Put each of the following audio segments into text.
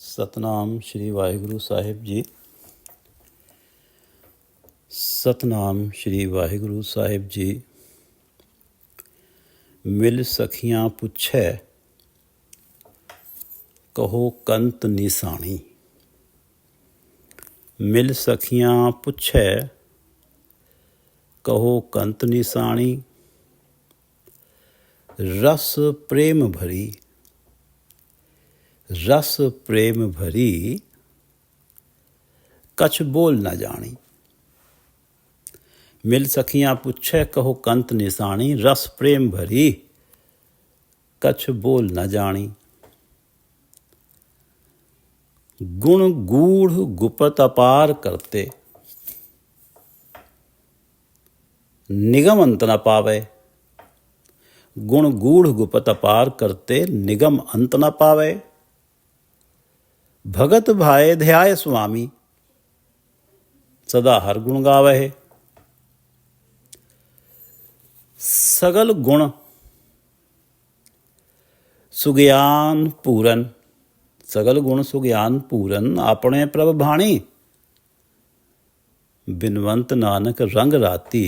ਸਤਨਾਮ ਸ਼੍ਰੀ ਵਾਹਿਗੁਰੂ ਸਾਹਿਬ ਜੀ। ਸਤਨਾਮ ਸ਼੍ਰੀ ਵਾਹਿਗੁਰੂ ਸਾਹਿਬ ਜੀ। ਮਿਲ ਸਖੀਆਂ ਪੁੱਛੈ ਕਹੋ ਕੰਤ ਨਿਸਾਣੀ। ਮਿਲ ਸਖੀਆਂ ਪੁੱਛੈ ਕਹੋ ਕੰਤ ਨਿਸਾਣੀ। रस प्रेम भरी रस प्रेम भरी कछ बोल न जानी। मिल सखियां पूछे कहो कंत निसानी। रस प्रेम भरी कछ बोल न जानी। गुण गूढ़ गुपत अपार करते निगम अंत न पावे। गुण गूढ़ गुपत अपार करते निगम अंत न पावे। भगत भाए ध्याय स्वामी सदा हर गुण गावे। सगल गुण सुग्यान पूरन सगल गुण सुग्यान पूरन अपने प्रभ भाणी। बिनवंत नानक रंग राती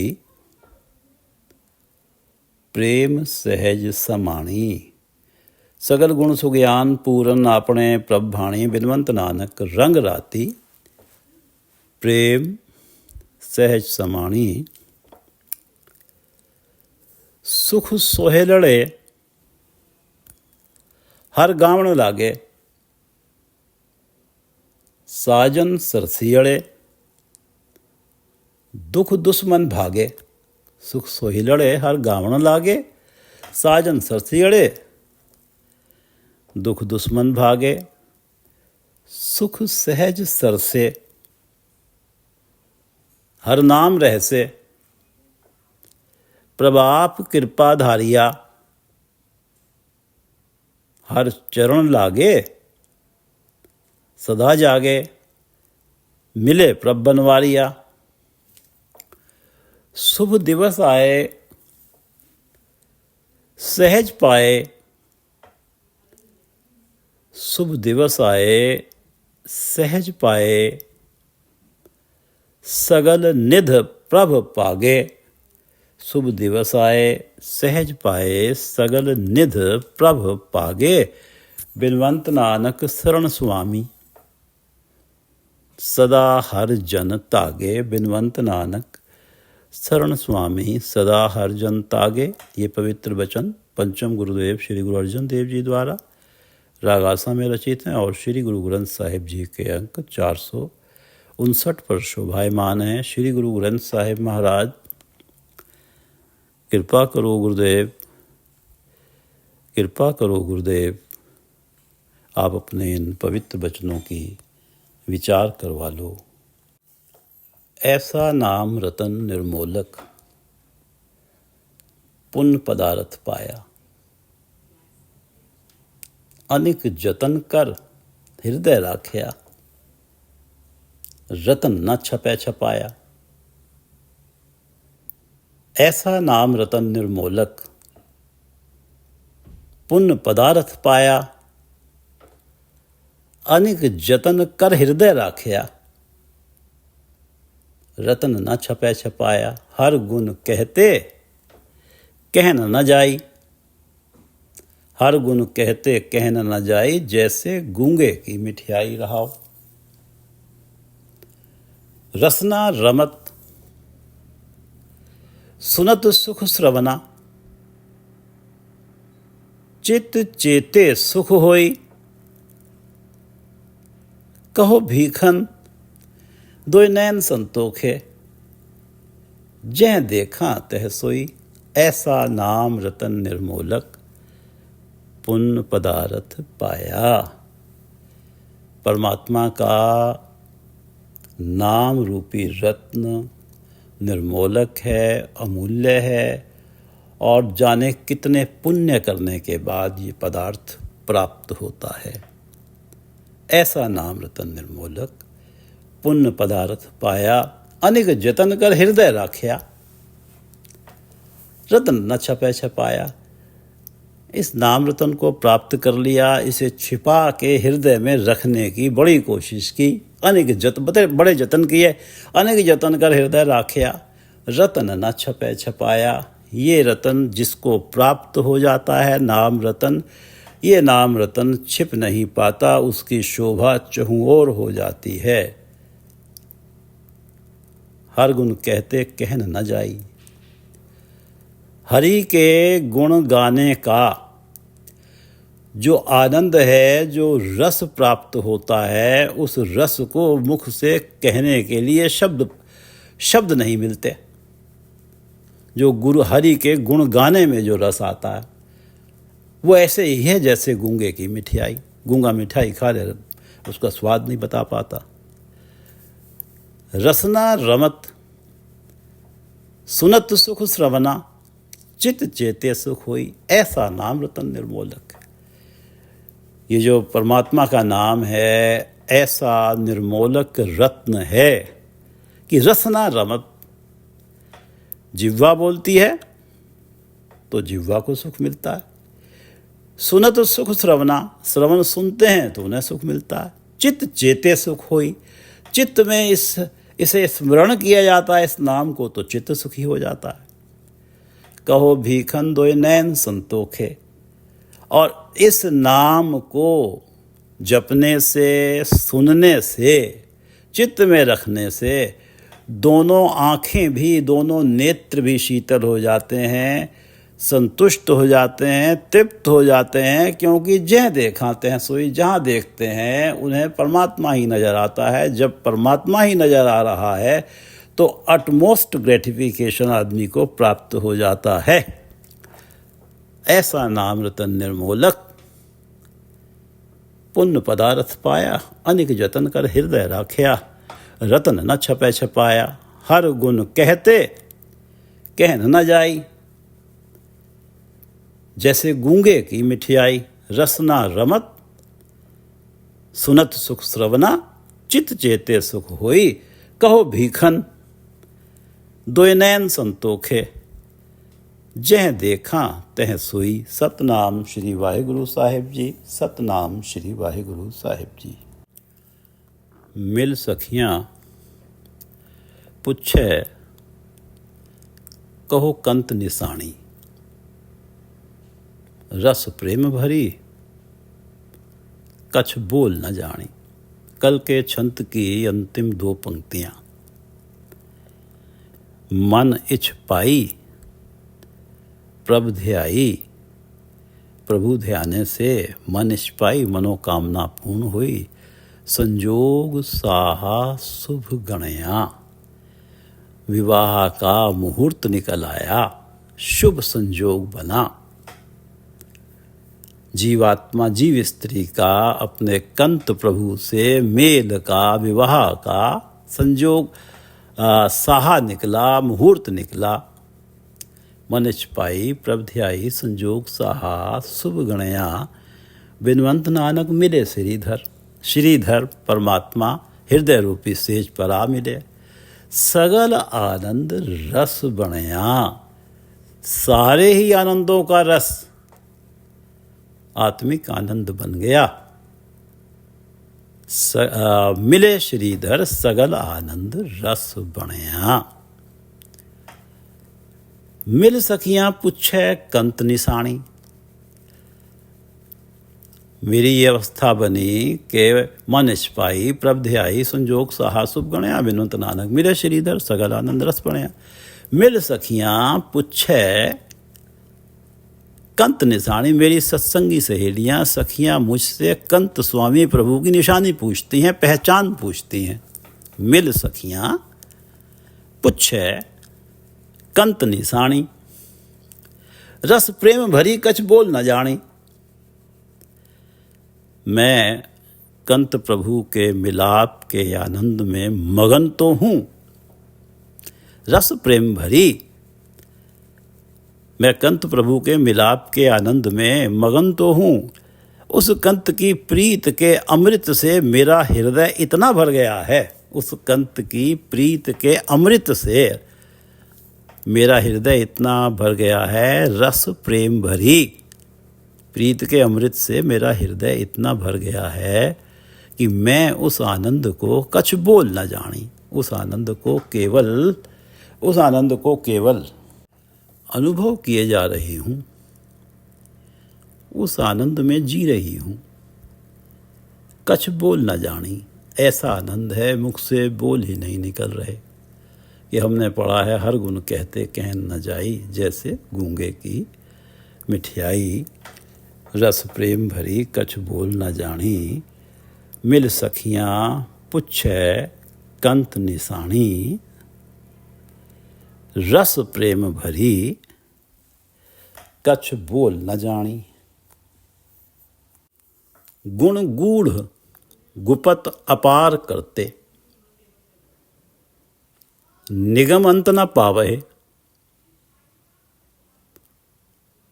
प्रेम सहज समाणी। सगल गुण सुग्यान पूरन अपने प्रभ भाणी। बिनवंत नानक रंग राती प्रेम सहज समाणी। सुख सोहेलड़े हर गावण लागे। साजन सरसियड़े दुख दुश्मन भागे। सुख सोहिलड़े हर गावण लागे। साजन सरसियड़े दुख दुश्मन भागे। सुख सहज सरसे हर नाम रहसे। प्रभाप कृपा धारिया हर चरण लागे। सदा जागे मिले प्रभ बनवारिया। शुभ दिवस आए सहज पाए। शुभ दिवस आए सहज पाए। सगल निध प्रभ पागे। शुभ दिवस आए सहज पाए। सगल निध प्रभ पागे। बिनवंत नानक शरण स्वामी सदा हर जन तागे। बिनवंत नानक शरण स्वामी सदा हर जन तागे। ये पवित्र वचन पंचम गुरुदेव श्री गुरु अर्जन देव जी द्वारा रागासा में रचित हैं और श्री गुरु ग्रंथ साहिब जी के अंक 459 पर शोभायमान हैं। श्री गुरु ग्रंथ साहिब महाराज कृपा करो गुरुदेव, कृपा करो गुरुदेव, आप अपने इन पवित्र वचनों की विचार करवा लो। ऐसा नाम रतन निर्मोलक पुण्य पदारथ पाया। अनिक जतन कर हृदय राख्या। रतन न छपै छपाया। ऐसा नाम रतन निर्मोलक पुण्य पदारथ पाया। अनिक जतन कर हृदय राख्या। रतन न छपै छपाया। हर गुण कहते कहन न जाई। हर गुण कहते कहन न जाई। जैसे गूंगे की मिठाई रहाओ। रसना रमत सुनत सुख श्रवना। चित चेते सुख होई। कहो भीखन दोय नैन संतोखे। जह देखा तह सोई। ऐसा नाम रतन निर्मोलक पुण्य पदारथ पाया। परमात्मा का नाम रूपी रत्न निर्मोलक है, अमूल्य है और जाने कितने पुण्य करने के बाद ये पदार्थ प्राप्त होता है। ऐसा नाम रतन निर्मोलक पुण्य पदार्थ पाया। अनिक जतन कर हृदय राख्या। रतन न छपै छपाया। इस नाम रतन को प्राप्त कर लिया, इसे छिपा के हृदय में रखने की बड़ी कोशिश की, अनेक बड़े जतन किए, अनेक जतन कर हृदय राख्या, रतन न छपे छपाया। ये रतन जिसको प्राप्त हो जाता है नाम रतन, ये नाम रतन छिप नहीं पाता, उसकी शोभा चहुं ओर हो जाती है। हर गुण कहते कहन न जाई। हरि के गुण गाने का जो आनंद है, जो रस प्राप्त होता है, उस रस को मुख से कहने के लिए शब्द नहीं मिलते। जो गुरु हरि के गुण गाने में जो रस आता है वो ऐसे ही है जैसे गूंगे की मिठाई। गूंगा मिठाई खा ले, उसका स्वाद नहीं बता पाता। रसना रमत सुनत सुख श्रवना, चित चेते सुख होई, ऐसा नाम रतन निर्मोलक है। ये जो परमात्मा का नाम है, ऐसा निर्मोलक रत्न है कि रसना रमत, जिह्वा बोलती है तो जिह्वा को सुख मिलता है। सुनत सुख श्रवना, श्रवण सुनते हैं तो उन्हें सुख मिलता है। चित्त चेते सुख होई, चित्त में इसे स्मरण किया जाता है इस नाम को, तो चित्त सुखी हो जाता है। कहो भीखन दोय नैन संतोखे, और इस नाम को जपने से, सुनने से, चित्त में रखने से दोनों आँखें भी, दोनों नेत्र भी शीतल हो जाते हैं, संतुष्ट हो जाते हैं, तृप्त हो जाते हैं, क्योंकि जह देखाते हैं सोई, जहाँ देखते हैं उन्हें परमात्मा ही नज़र आता है। जब परमात्मा ही नज़र आ रहा है तो अटमोस्ट ग्रेटिफिकेशन आदमी को प्राप्त हो जाता है। ऐसा नाम रतन निर्मोलक, पुण्य पदार्थ पाया, अनेक जतन कर हृदय राख्या, रतन न छपे छपाया। हर गुण कहते कहन न जाई, जैसे गूंगे की मिठाई। रसना रमत सुनत सुख श्रवना, चित चेते सुख होई। कहो भीखन दोय नैन संतोखे, जह देखा तह सोई। सतनाम श्री वाहिगुरु साहिब जी, सतनाम श्री वाहिगुरु साहिब जी। मिल सखियां पुछे कहो कंत निशानी, रस प्रेम भरी कछ बोल न जानी। कल के छंत की अंतिम दो पंक्तियां। मन इच्छ पाई प्रभ ध्याई, प्रभु ध्याने से मन इच्छ पाई, मनोकामना पूर्ण हुई। संजोग साहा शुभ गणया, विवाह का मुहूर्त निकल आया, शुभ संजोग बना। जीवात्मा जीव स्त्री का अपने कंत प्रभु से मेल का, विवाह का संजोग साहा निकला, मुहूर्त निकला। मन इच्छ पाई प्रभ ध्याई, संजोग साहा शुभ गणया। बिनवंत नानक मिले श्रीधर, श्रीधर परमात्मा हृदय रूपी सेज पर आ मिले। सगल आनंद रस बणया, सारे ही आनंदों का रस आत्मिक आनंद बन गया। मिले श्रीधर सगल आनंद रस बणया। मिल सखियां पुछे कंत निशानी, मेरी ये अवस्था बनी कि मन इच्छ पाई प्रभ ध्याई, संजोग साहा शुभ गणया। बिनवंत नानक मिले श्रीधर सगल आनंद रस बणया। मिल सखियां पुछे कंत निशानी, मेरी सत्संगी सहेलियां सखियां मुझसे कंत स्वामी प्रभु की निशानी पूछती हैं, पहचान पूछती हैं। मिल सखियां पुछे कंत निशानी, रस प्रेम भरी कछ बोल न जानी। मैं कंत प्रभु के मिलाप के आनंद में मगन तो हूँ, रस प्रेम भरी। मैं कंत प्रभु के मिलाप के आनंद में मगन तो हूँ। उस कंत की प्रीत के अमृत से मेरा हृदय इतना भर गया है, उस कंत की प्रीत के अमृत से मेरा हृदय इतना भर गया है, रस प्रेम भरी। प्रीत के अमृत से मेरा हृदय इतना भर गया है कि मैं उस आनंद को कछ बोल न जानी। उस आनंद को केवल अनुभव किए जा रही हूँ, उस आनंद में जी रही हूँ, कछ बोल न जानी। ऐसा आनंद है मुख से बोल ही नहीं निकल रहे। कि हमने पढ़ा है हर गुण कहते कहन न जाई, जैसे गूंगे की मिठियाई। रस प्रेम भरी कछ बोल न जानी, मिल सखियाँ पुछै कंत निशानी। रस प्रेम भरी कछ बोल न जानी। गुण गूढ़ गुपत अपार करते, निगम अंत न पावै।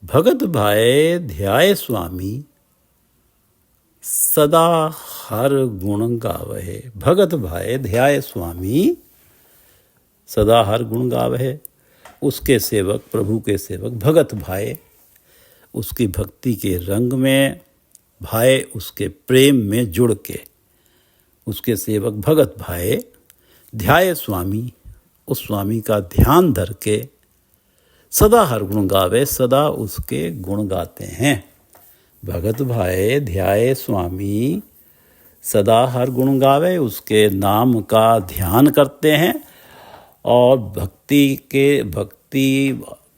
भगत भाए ध्याय स्वामी, सदा हर गुण गावहे। भगत भाए ध्याय स्वामी, सदा हर गुण गावहे। उसके सेवक, प्रभु के सेवक भगत भाए, उसकी भक्ति के रंग में भाए, उसके प्रेम में जुड़ के उसके सेवक भगत भाए ध्याय स्वामी, उस स्वामी का ध्यान धर के सदा हर गुण गावे, सदा उसके गुण गाते हैं। भगत भाए ध्याय स्वामी, सदा हर गुण गावे, उसके नाम का ध्यान करते हैं। और भक्ति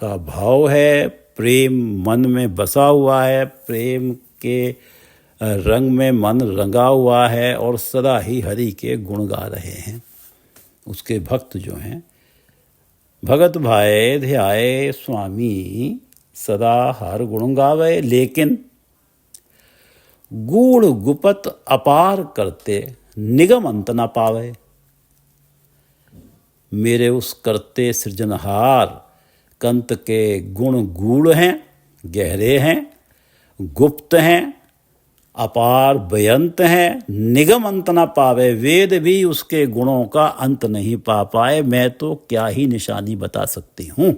का भाव है, प्रेम मन में बसा हुआ है, प्रेम के रंग में मन रंगा हुआ है और सदा ही हरि के गुण गा रहे हैं उसके भक्त जो हैं। भगत भाए ध्याय स्वामी, सदा हर गुण गावे। लेकिन गूढ़ गुपत अपार करते, निगम अंत न पावे। मेरे उस करते सृजनहार कंत के गुण गूढ़ हैं, गहरे हैं, गुप्त हैं, अपार बेअंत हैं, निगम अंत न पावे। वेद भी उसके गुणों का अंत नहीं पा पाए। मैं तो क्या ही निशानी बता सकती हूँ।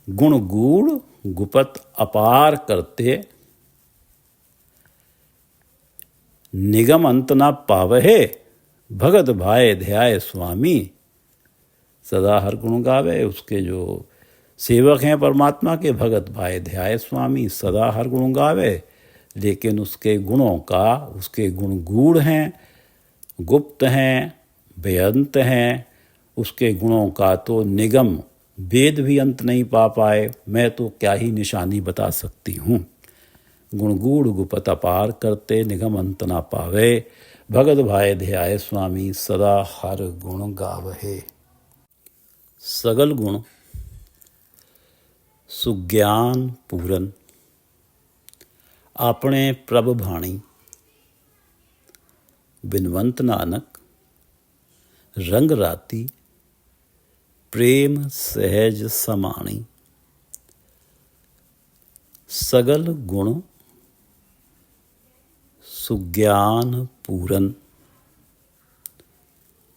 गुण गूढ़ गुपत अपार करते, निगम अंत न पावहे। भगत भाए ध्याय स्वामी, सदा हर गुण गावे। उसके जो सेवक हैं परमात्मा के, भगत भाए ध्याय स्वामी, सदा हर गुण गावे। लेकिन उसके गुणों का, उसके गुण गूढ़ हैं, गुप्त हैं, बेअंत हैं। उसके गुणों का तो निगम वेद भी अंत नहीं पा पाए। मैं तो क्या ही निशानी बता सकती हूँ। गुण गूढ़ गुपत अपार करते, निगम अंत ना पावे। भगत भाए ध्याय स्वामी, सदा हर गुण गावहे। सगल गुण सुज्ञान पूरन, आपणे प्रभ भाणी। बिनवंत नानक रंग राती, प्रेम सहज समाणी। सगल गुण सुज्ञान पूरन।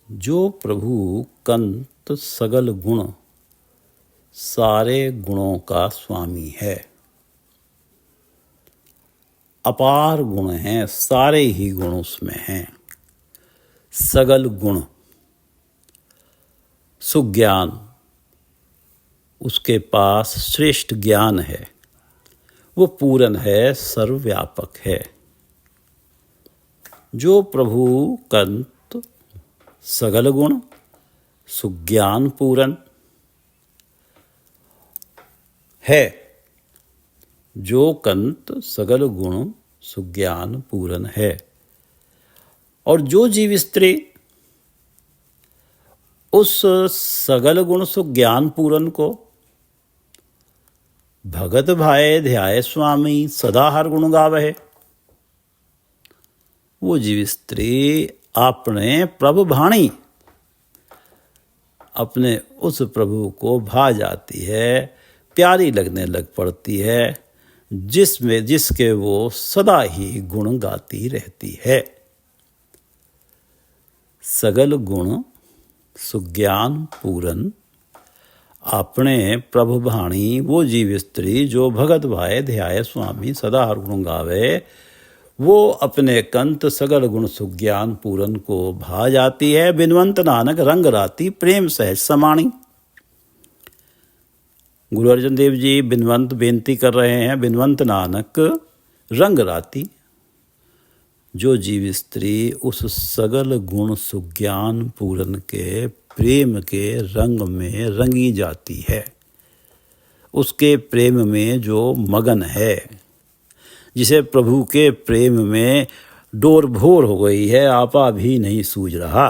जो प्रभु कंत सगल गुण, सारे गुणों का स्वामी है। अपार गुण हैं, सारे ही गुण उसमें हैं। सगल गुण सुज्ञान, उसके पास श्रेष्ठ ज्ञान है। वो पूरन है, सर्वव्यापक है। जो प्रभु कंत सगल गुण सुज्ञान पूरन है, जो कंत सगल गुण सुज्ञान पूरन है। और जो जीव स्त्री उस सगल गुण सुज्ञान पूरन को भगत भाए ध्याय स्वामी, सदा हर गुण गावहे, वो जीव स्त्री अपने प्रभु भाणी, अपने उस प्रभु को भा जाती है, प्यारी लगने लग पड़ती है, जिसके वो सदा ही गुण गाती रहती है। सगल गुण सुज्ञान पूरन, अपने प्रभु भाणी वो जीव स्त्री जो भगत भाए ध्याय स्वामी सदा हर गुण गावे, वो अपने कंत सगल गुण सुज्ञान पूरन को भा जाती है। बिनवंत नानक रंग राती प्रेम सहज समाणी। गुरु अर्जन देव जी बिनवंत बेनती कर रहे हैं, बिनवंत नानक रंग राती, जो जीव स्त्री उस सगल गुण सुज्ञान पूरन के प्रेम के रंग में रंगी जाती है, उसके प्रेम में जो मगन है, जिसे प्रभु के प्रेम में डोर भोर हो गई है, आपा भी नहीं सूझ रहा।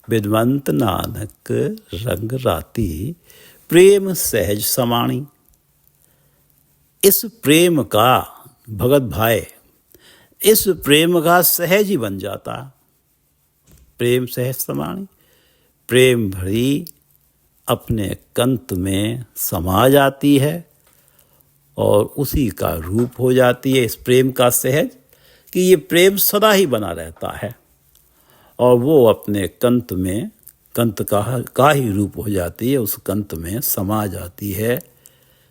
बिनवंत नानक रंग राती प्रेम सहज समाणी। इस प्रेम का भगत भाई, इस प्रेम का सहज ही बन जाता। प्रेम सहज समाणी, प्रेम भरी अपने कंत में समा जाती है और उसी का रूप हो जाती है। इस प्रेम का सहज कि ये प्रेम सदा ही बना रहता है और वो अपने कंत में कंत का ही रूप हो जाती है, उस कंत में समा जाती है।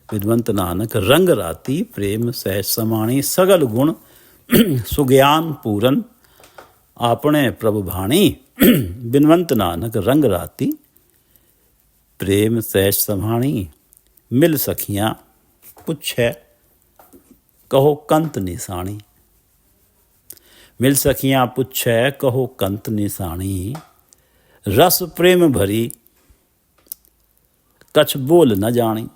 बिनवंत नानक रंग राती प्रेम सहज समाणी, सगल गुण सुज्ञान पूरन आपने प्रभु भाणी। बिनवंत नानक रंग राती प्रेम सहज समाणी। मिल सखियाँ पुछै कहो कंत निशानी। मिल सखियाँ पुछै कहो कंत निशानी, रस प्रेम भरी कछ बोल न जानी।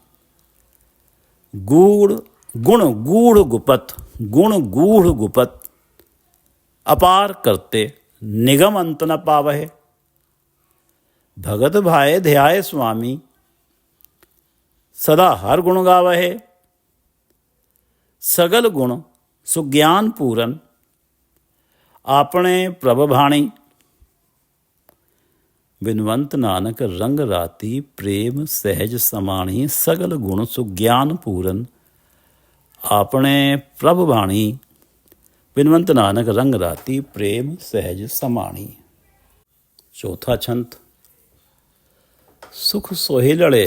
गूढ़ गुण गूढ़ गुपत, गुण गूढ़ गुपत अपार करते निगम अंत न पावहे। भगत भाए ध्याय स्वामी सदा हर गुण गावहे। सगल गुण सुज्ञान पूरन आपने प्रभ भाणी। बिनवंत नानक रंग राती प्रेम सहज समाणी, सगल गुण सुज्ञान पूरन आपने प्रभ भाणी। बिनवंत नानक रंग राती प्रेम सहज समाणी। चौथा छंत। सुख सोहिलड़े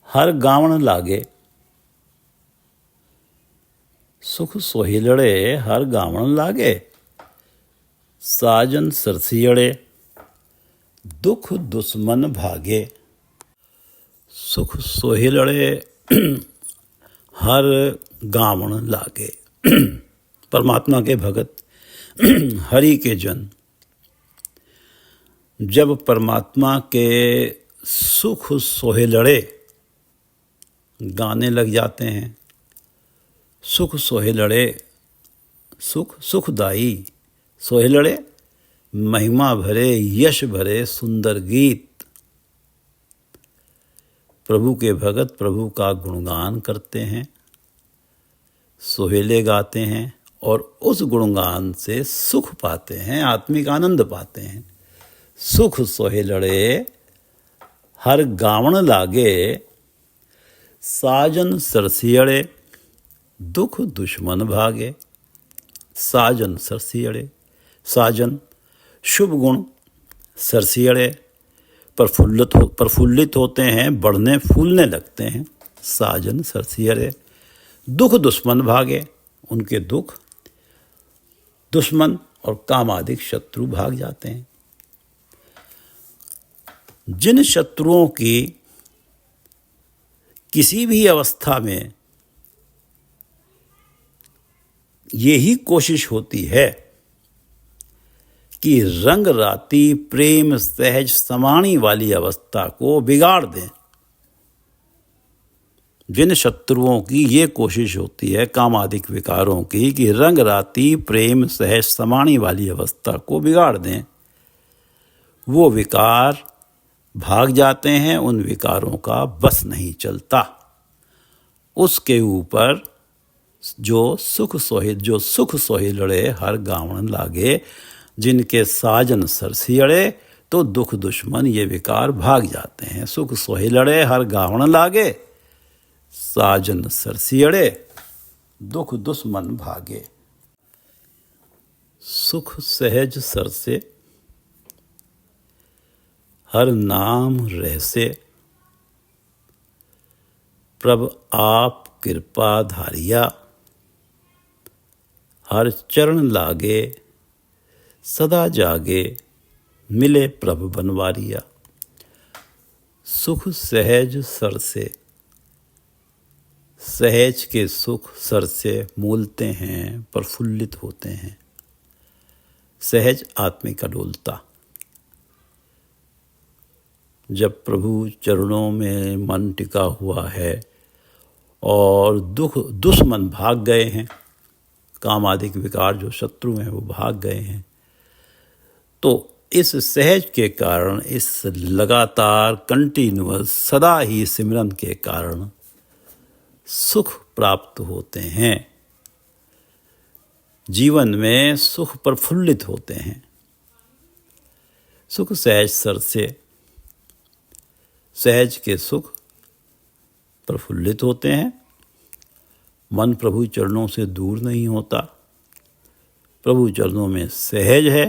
हर गावण लागे। सुख सोहिलड़े हर गावण लागे, साजन सरसियड़े दुख दुश्मन भागे। सुख सोहिलड़े हर गावण लागे। परमात्मा के भगत, हरि के जन जब परमात्मा के सुख सोहिलड़े गाने लग जाते हैं, सुख सोहिलड़े, सुख सुखदाई, सोहिलड़े महिमा भरे यश भरे सुंदर गीत। प्रभु के भगत प्रभु का गुणगान करते हैं, सोहेले गाते हैं और उस गुणगान से सुख पाते हैं, आत्मिक आनंद पाते हैं। सुख सोहेलड़े हर गावण लागे, साजन सरसियड़े दुख दुश्मन भागे। साजन सरसियड़े, साजन शुभ गुण, सरसियड़े प्रफुल्लित होते हैं, बढ़ने फूलने लगते हैं। साजन सरसियड़े दुख दुश्मन भागे, उनके दुख दुश्मन और कामादिक शत्रु भाग जाते हैं। जिन शत्रुओं की किसी भी अवस्था में यही कोशिश होती है कि रंग राती प्रेम सहज समाणी वाली अवस्था को बिगाड़ दें, जिन शत्रुओं की ये कोशिश होती है कामादिक विकारों की कि रंग राती प्रेम सहज समाणी वाली अवस्था को बिगाड़ दें, वो विकार भाग जाते हैं, उन विकारों का बस नहीं चलता। उसके ऊपर जो सुख सोहिलड़े हर गावण लागे, जिनके साजन सरसियड़े तो दुख दुश्मन ये विकार भाग जाते हैं। सुख सोहिलड़े हर गावण लागे, साजन सरसियड़े दुख दुश्मन भागे। सुख सहज सरसे हर नाम रहसे, प्रभ आप कृपा धारिया, हर चरण लागे सदा जागे, मिले प्रभु बनवारिया। सुख सहज सर से, सहज के सुख सर से मूलते हैं, प्रफुल्लित होते हैं। सहज आत्मिक डोलता, जब प्रभु चरणों में मन टिका हुआ है और दुश्मन भाग गए हैं, काम आदि के विकार जो शत्रु हैं वो भाग गए हैं, तो इस सहज के कारण, इस लगातार कंटिन्यूअस सदा ही सिमरन के कारण सुख प्राप्त होते हैं। जीवन में सुख प्रफुल्लित होते हैं। सुख सहज सर से, सहज के सुख प्रफुल्लित होते हैं। मन प्रभु चरणों से दूर नहीं होता, प्रभु चरणों में सहज है।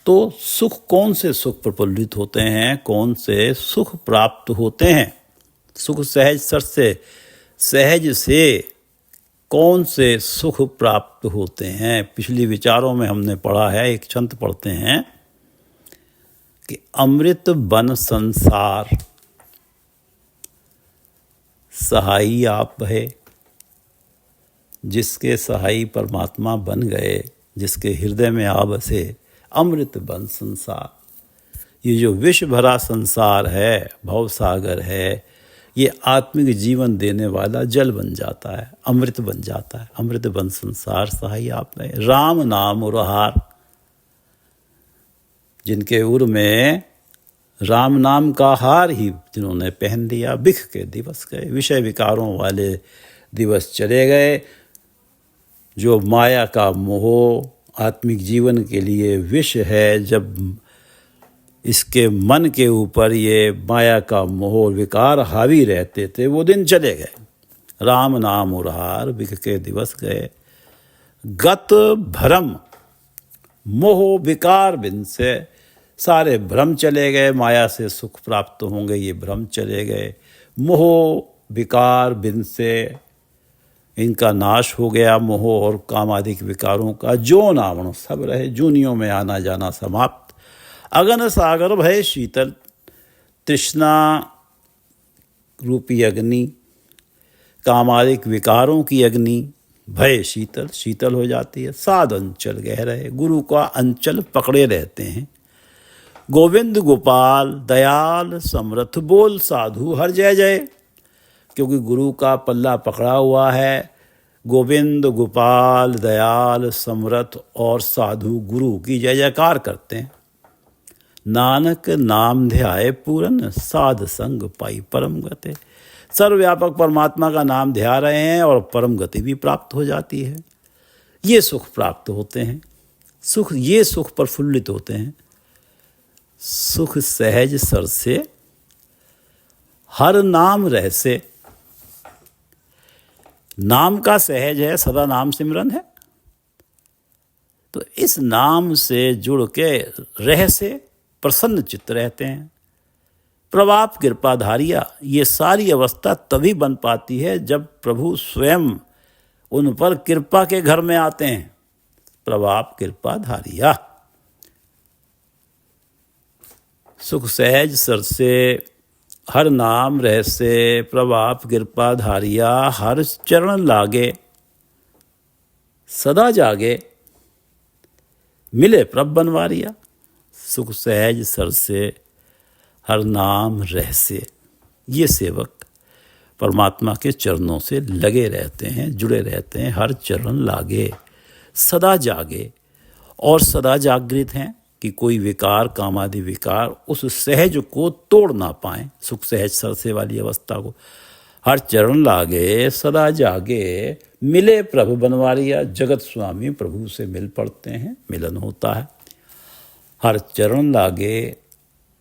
तो सुख, कौन से सुख प्रफुल्लित होते हैं, कौन से सुख प्राप्त होते हैं? सुख सहज सर से, सहज से कौन से सुख प्राप्त होते हैं? पिछले विचारों में हमने पढ़ा है, एक छंद पढ़ते हैं कि अमृत बन संसार सहाई आप है। जिसके सहाई परमात्मा बन गए, जिसके हृदय में आ बसे, अमृत बन संसार। ये जो विष भरा संसार है, भव सागर है, ये आत्मिक जीवन देने वाला जल बन जाता है, अमृत बन जाता है। अमृत बन संसार सहाई आप है। राम नाम उरहार, जिनके उर में राम नाम का हार ही जिन्होंने पहन लिया, बिख के दिवस गए। विषय विकारों वाले दिवस चले गए। जो माया का मोह आत्मिक जीवन के लिए विष है, जब इसके मन के ऊपर ये माया का मोह विकार हावी रहते थे, वो दिन चले गए। राम नाम उरहार, बिख के दिवस गए। गत भ्रम मोह विकार बिन से, सारे भ्रम चले गए। माया से सुख प्राप्त होंगे, ये भ्रम चले गए। मोह विकार बिन से इनका नाश हो गया। मोह और कामादिक विकारों का जो नावण सब रहे। जूनियों में आना जाना समाप्त। अगन सागर भय शीतल, तृष्णा रूपी अग्नि, कामादिक विकारों की अग्नि भय शीतल, शीतल हो जाती है। साध अंचल गहरे, गुरु का अंचल पकड़े रहते हैं। गोविंद गोपाल दयाल समर्थ, बोल साधु हर जय जय, क्योंकि गुरु का पल्ला पकड़ा हुआ है। गोविंद गोपाल दयाल समर्थ और साधु गुरु की जय जयकार करते हैं। नानक नाम ध्याए पूरन, साध संग पाई परम गति। सर्वव्यापक परमात्मा का नाम ध्या रहे हैं और परम गति भी प्राप्त हो जाती है। ये सुख प्राप्त होते हैं। सुख, ये सुख प्रफुल्लित होते हैं। सुख सहज सर से, हर नाम रहसे। नाम का सहज है, सदा नाम सिमरन है। तो इस नाम से जुड़ के रह से प्रसन्न चित्त रहते हैं। प्रभाव कृपा धारिया, ये सारी अवस्था तभी बन पाती है जब प्रभु स्वयं उन पर कृपा के घर में आते हैं। प्रभाव कृपा धारिया, सुख सहज सर से, हर नाम रहसे। प्रभाव कृपा धारिया, हर चरण लागे सदा जागे, मिले प्रभ बनवारिया। सुख सहज सर से, हर नाम रहसे। ये सेवक परमात्मा के चरणों से लगे रहते हैं, जुड़े रहते हैं। हर चरण लागे सदा जागे, और सदा जागृत हैं कि कोई विकार, कामादि विकार उस सहज को तोड़ ना पाए। सुख सहज सर से वाली अवस्था को। हर चरण लागे सदा जागे, मिले प्रभु बनवारिया। जगत स्वामी प्रभु से मिल पड़ते हैं, मिलन होता है। हर चरण लागे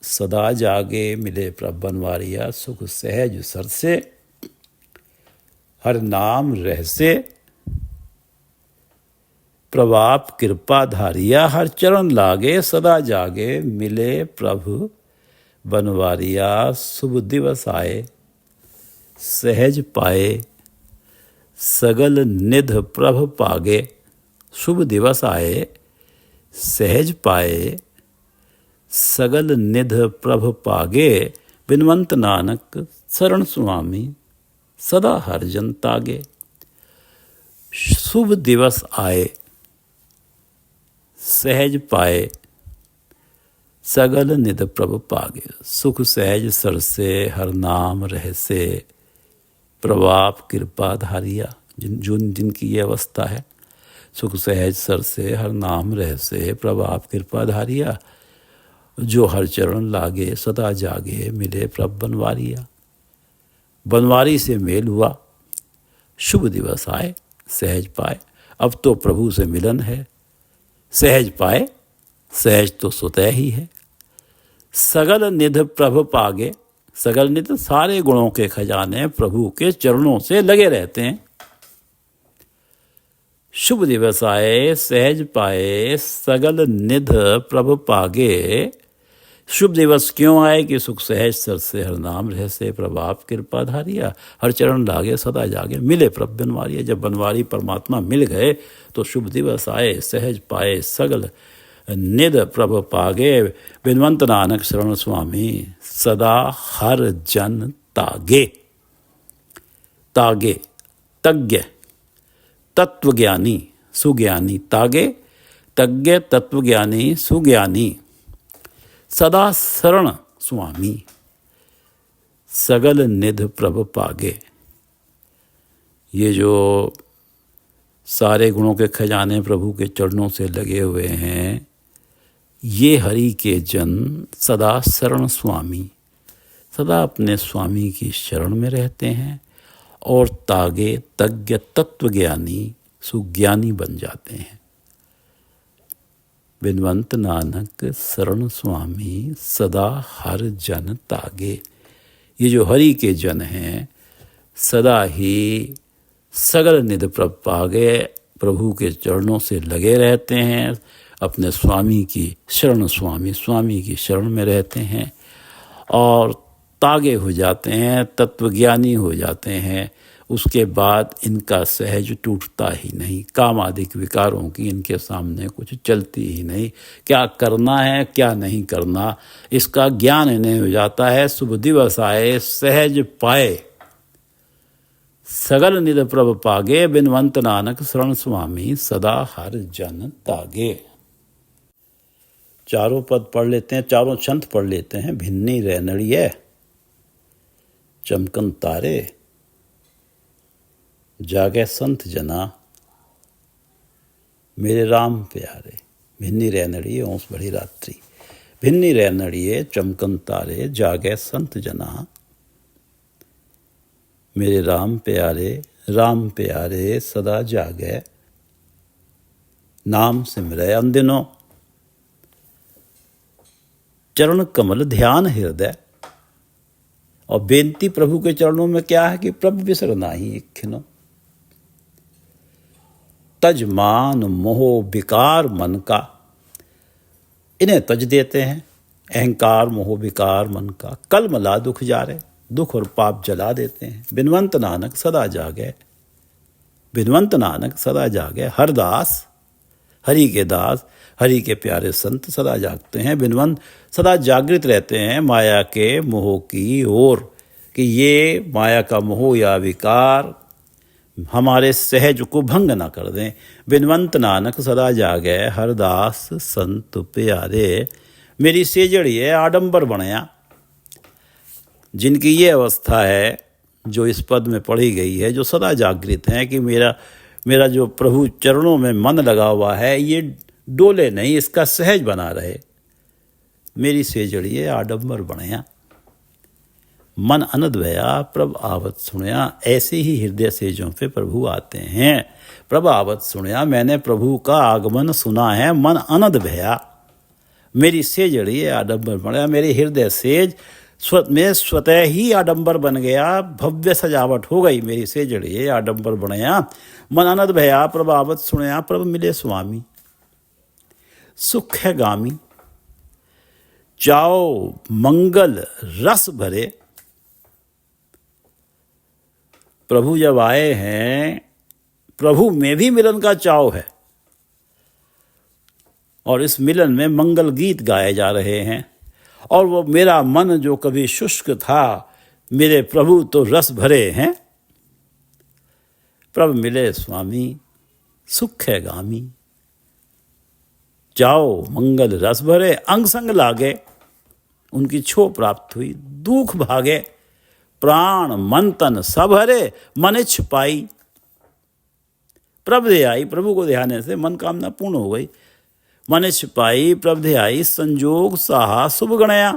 सदा जागे, मिले प्रभ बनवारिया। सुख सहज सर से, हर नाम रहसे। प्रभाव कृपा धारिया, हर चरण लागे सदा जागे, मिले प्रभु बनवारिया शुभ दिवस आए, सहज पाए सगल निध प्रभ पागे। शुभ दिवस आए, सहज पाए सगल निध प्रभ पागे। बिनवंत नानक शरण स्वामी सदा हर जन तागे। शुभ दिवस आए, सहज पाए सगल निध प्रभ पागे। सुख सहज सरसे हर नाम रहसे, प्रभाप कृपा धारिया। जिनकी ये अवस्था है, सुख सहज सरसे हर नाम रहसे, प्रभाप कृपा धारिया। जो हर चरण लागे सदा जागे, मिले प्रभ बनवारिया। बनवारी से मेल हुआ, शुभ दिवस आए, सहज पाए। अब तो प्रभु से मिलन है, सहज पाए, सहज तो स्वतः ही है। सगल निध प्रभ पागे। सगल निध सारे गुणों के खजाने प्रभु के चरणों से लगे रहते हैं। शुभ दिवस आए, सहज पाए सगल निध प्रभ पागे। शुभ दिवस क्यों आए कि सुख सहज सर से हर नाम रहसे, प्रभाप कृपा धारिया। हर चरण लागे सदा जागे, मिले प्रभ बनवारिया। जब बनवारी परमात्मा मिल गए तो शुभ दिवस आए, सहज पाए सगल निध प्रभ पागे। बिनवंत नानक शरण स्वामी सदा हर जन तागे। तागे तज्ञ तत्वज्ञानी सुज्ञानी, तागे तज्ञ तत्वज्ञानी सुज्ञानी। सदा शरण स्वामी सगल निध प्रभ पागे। ये जो सारे गुणों के खजाने प्रभु के चरणों से लगे हुए हैं, ये हरि के जन सदा शरण स्वामी, सदा अपने स्वामी की शरण में रहते हैं और तागे तज्ञ तत्वज्ञानी सुज्ञानी बन जाते हैं। बिनवंत नानक शरण स्वामी सदा हर जन तागे। ये जो हरि के जन हैं सदा ही सगल निध प्रभ पागे, प्रभु के चरणों से लगे रहते हैं, अपने स्वामी की शरण स्वामी की शरण में रहते हैं और तागे हो जाते हैं, तत्वज्ञानी हो जाते हैं। उसके बाद इनका सहज टूटता ही नहीं, काम आदि विकारों की इनके सामने कुछ चलती ही नहीं। क्या करना है क्या नहीं करना, इसका ज्ञान इन्हें हो जाता है। शुभ दिवस आए, सहज पाए सगल निध प्रभ पागे। बिनवंत नानक शरण स्वामी सदा हर जन तागे। चारों पद पढ़ लेते हैं, चारों छंद पढ़ लेते हैं। भिन्नी रैनड़िये चमकन तारे, जागे संत जना मेरे राम प्यारे। भिन्नी रैनड़िये ओंस बड़ी रात्रि। भिन्नी रैनड़िये चमकन तारे, जागे संत जना मेरे राम प्यारे सदा जागे। नाम सिमरे अंदिनों चरण कमल ध्यान हृदय। और बेनती प्रभु के चरणों में क्या है कि प्रभु बिसर नाही इक्खिनो। तज मान मोह विकार मन का, इन्हें तज देते हैं। अहंकार मोह विकार मन का, कल मला दुख जारे, दुख और पाप जला देते हैं। बिनवंत नानक सदा जागे, बिनवंत नानक सदा जागे। हरदास हरि के दास, हरि के प्यारे संत सदा जागते हैं। बिनवंत सदा जागृत रहते हैं माया के मोह की ओर, कि ये माया का मोह या विकार हमारे सहज को भंग ना कर दें। बिनवंत नानक सदा जागे, हरदास संत प्यारे। मेरी सेजड़िए आडंबर बनया। जिनकी ये अवस्था है जो इस पद में पढ़ी गई है, जो सदा जागृत हैं कि मेरा जो प्रभु चरणों में मन लगा हुआ है ये डोले नहीं, इसका सहज बना रहे। मेरी सेजड़िए आडंबर बनया, मन अनद भया प्रभ आवत सुनया। ऐसे ही हृदय सेजों पे प्रभु आते हैं। प्रभ आवत सुनया, मैंने प्रभु का आगमन सुना है, मन अनद भया। मेरी सेजड़िए आडंबर बनया, मेरे हृदय सेज में स्वतः ही आडंबर बन गया, भव्य सजावट हो गई। मेरी सेजड़िए आडंबर बनया, मन अनद भया प्रभ आवत सुनया। प्रभ मिले स्वामी सुख है गामी, चाओ मंगल रस भरे। प्रभु जब आए हैं, प्रभु में भी मिलन का चाव है और इस मिलन में मंगल गीत गाए जा रहे हैं। और वो मेरा मन जो कभी शुष्क था, मेरे प्रभु तो रस भरे हैं। प्रभु मिले स्वामी सुख है गामी, जाओ मंगल रस भरे। अंग संग लागे उनकी छो प्राप्त हुई, दुख भागे प्राण मन तन सब हरे। मन इच्छ पाई प्रभ दे आई, प्रभु को ध्यान से मन कामना पूर्ण हो गई। मन इच्छ पाई प्रभ दे आई, संजोग साहा शुभ गणया।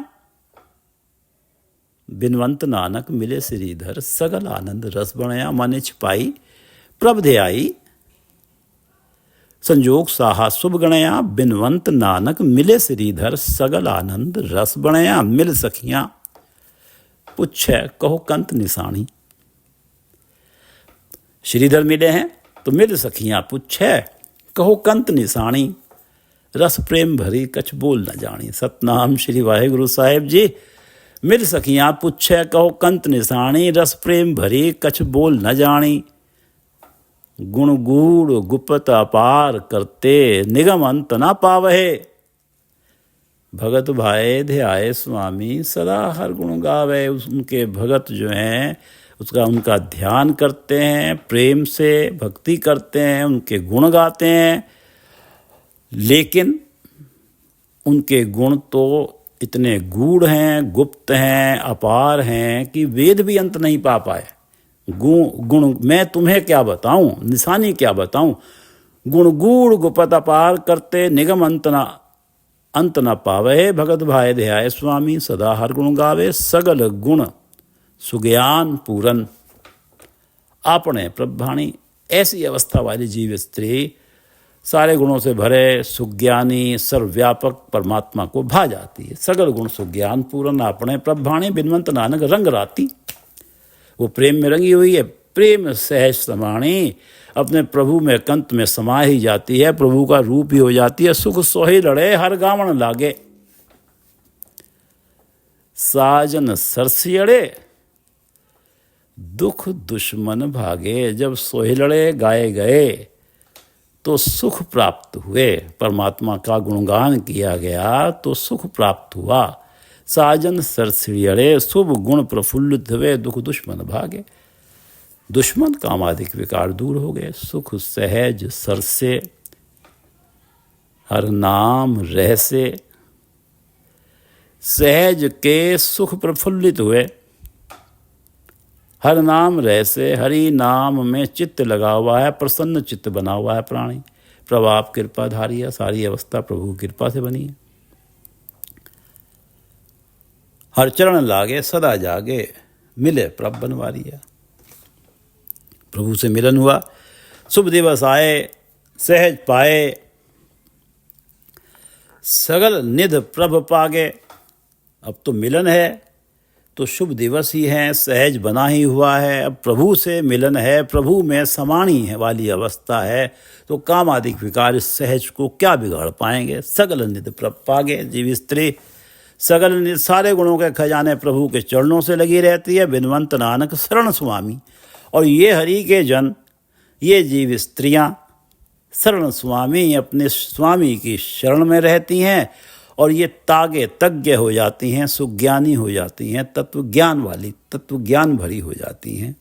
बिनवंत नानक मिले श्रीधर, सगल आनंद रस बनया। मन इच्छ पाई प्रभ दे आई, संजोग साहा शुभ गणया। बिनवंत नानक मिले श्रीधर, सगल आनंद रस बनया। मिल सखियां पुछे कहो कंत निशानी। श्रीधर मिले हैं तो मिल सखियां पुछे कहो कंत निशानी। रस प्रेम भरी कछ बोल न जानी। सतनाम श्री वाहिगुरु साहिब जी। मिल सखियां पुछे कहो कंत निशानी, रस प्रेम भरी कछ बोल न जानी। गुण गूढ़ गुप्त अपार करते, निगम अंत न पावहे। भगत भाए ध्याए स्वामी, सदा हर गुण गावे। उनके भगत जो हैं उसका उनका ध्यान करते हैं, प्रेम से भक्ति करते हैं, उनके गुण गाते हैं। लेकिन उनके गुण तो इतने गूढ़ हैं, गुप्त हैं, अपार हैं कि वेद भी अंत नहीं पा पाए। गुण मैं तुम्हें क्या बताऊं, निशानी क्या बताऊं। गुण गूढ़ गुप्त अपार करते, निगम अंत न पावे। भगत भाई ध्याय स्वामी, सदा हर गुण गावे। सगल गुण सुज्ञान पूरन, आपने प्रभाणी। ऐसी अवस्था वाली जीव स्त्री सारे गुणों से भरे, सुज्ञानी, सर्वव्यापक परमात्मा को भा जाती है। सगल गुण सुज्ञान पूरन, आपने प्रभाणी। बिनवंत नानक रंग राती, वो प्रेम में रंगी हुई है। प्रेम सहज समाणी, अपने प्रभु में कंत में समा ही जाती है, प्रभु का रूप ही हो जाती है। सुख सोही लड़े हर गावण लागे, साजन सरसियड़े दुख दुश्मन भागे। जब सोहिलड़े गाए गए तो सुख प्राप्त हुए, परमात्मा का गुणगान किया गया तो सुख प्राप्त हुआ। साजन सरसियड़े शुभ गुण प्रफुल्लित हुए, दुख दुश्मन भागे। दुश्मन कामादिक विकार दूर हो गए। सुख सहज सरसे, हर नाम रहसे। सहज के सुख प्रफुल्लित हुए, हर नाम रहसे। हरि नाम में चित्त लगा हुआ है, प्रसन्न चित्त बना हुआ है प्राणी। प्रभु आप कृपाधारी है, सारी अवस्था प्रभु की कृपा से बनी है। हर चरण लागे सदा जागे, मिले प्रभ बनवारिया। प्रभु से मिलन हुआ, शुभ दिवस आए, सहज पाए, सगल निध प्रभ पागे। अब तो मिलन है तो शुभ दिवस ही है, सहज बना ही हुआ है। अब प्रभु से मिलन है, प्रभु में समानी है वाली अवस्था है, तो काम आदि विकार इस सहज को क्या बिगाड़ पाएंगे। सगल निध प्रभ पागे, जीव स्त्री सगल निध सारे गुणों के खजाने प्रभु के चरणों से लगी रहती है। बिनवंत नानक शरण स्वामी, और ये हरि के जन, ये जीव स्त्रियां शरण स्वामी, अपने स्वामी की शरण में रहती हैं और ये तागे तज्ञ हो जाती हैं, सुज्ञानी हो जाती हैं, तत्व ज्ञान वाली, तत्व ज्ञान भरी हो जाती हैं।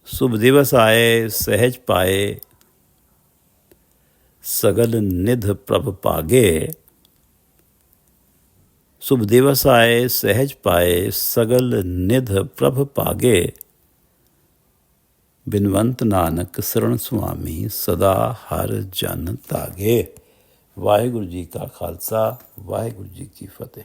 शुभ दिवस आए सहज पाए, सगल निध प्रभ पागे। शुभ दिवस आए सहज पाए, सगल निध प्रभ पागे। बिनवंत नानक शरण स्वामी, सदा हर जन तागे। वाहिगुरु जी का खालसा, वाहिगुरु जी की फतेह।